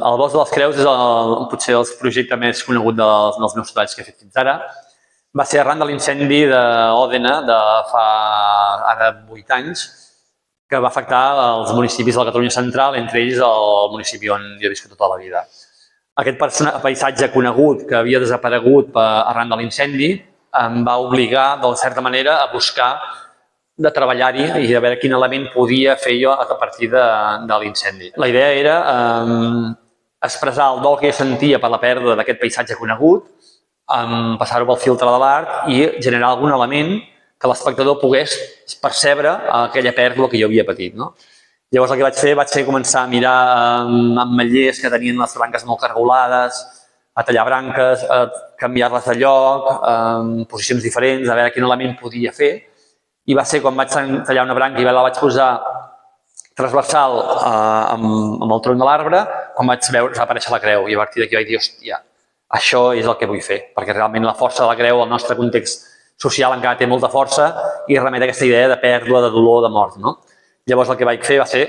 El Bosc de les Creus és potser el projecte més conegut dels meus treballs que he fet fins ara. Va ser arran de l'incendi d'Òdena de fa ara 8 anys, que va afectar els municipis de la Catalunya central, entre ells el municipi on jo he viscut tota la vida. Aquest paisatge conegut que havia desaparegut arran de l'incendi em va obligar, de certa manera, a buscar de treballar-hi i de veure quin element podia fer jo a partir de l'incendi. La idea era expressar el dol que jo sentia per la pèrdua d'aquest paisatge conegut, passar-ho pel filtre de l'art i generar algun element que l'espectador pogués percebre aquella pèrdua que jo havia patit. Llavors el que vaig fer començar a mirar ametllers que tenien les branques molt cargolades, a tallar branques, a canviar-les de lloc, posicions diferents, a veure quin element podia fer. I va ser quan vaig tallar una branca i la vaig posar transversal amb el tronc de l'arbre, quan vaig veure aparèixer la creu. I a partir d'aquí vaig dir, hòstia, això és el que vull fer, perquè realment la força de la creu, el nostre context social encara té molta força i remet a aquesta idea de pèrdua, de dolor, de mort. Llavors el que vaig fer va ser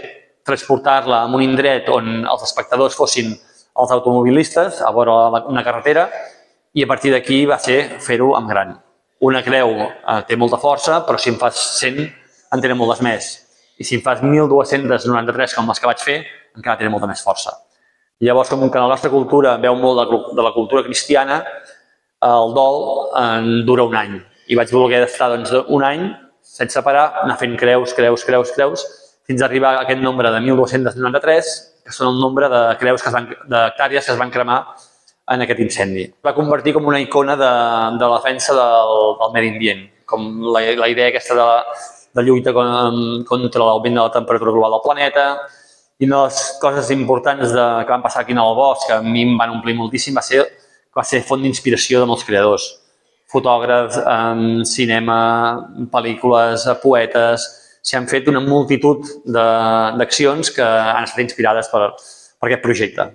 transportar-la a un indret on els espectadors fossin els automobilistes, a vora una carretera, i a partir d'aquí va ser fer-ho en gran. Una creu té molta força, però si en fas 100 en tenen moltes més. I si en fas 1.293 com les que vaig fer, encara tenen molta més força. Llavors, com que la nostra cultura veu molt de la cultura cristiana, el dol dura un any. I vaig voler estar un any sense parar, anar fent creus, fins a arribar a aquest nombre de 1.293, que són el nombre de creus d'hectàrees que es van cremar en aquest incendi. Va convertir com una icona de la defensa del medi ambient, com la idea aquesta de lluita contra l'augment de la temperatura global del planeta. I una de les coses importants que van passar aquí en el bosc, que a mi em van omplir moltíssim, va ser font d'inspiració de molts creadors. Fotògrafs, cinema, pel·lícules, poetes. S'hi han fet una multitud d'accions que han estat inspirades per aquest projecte.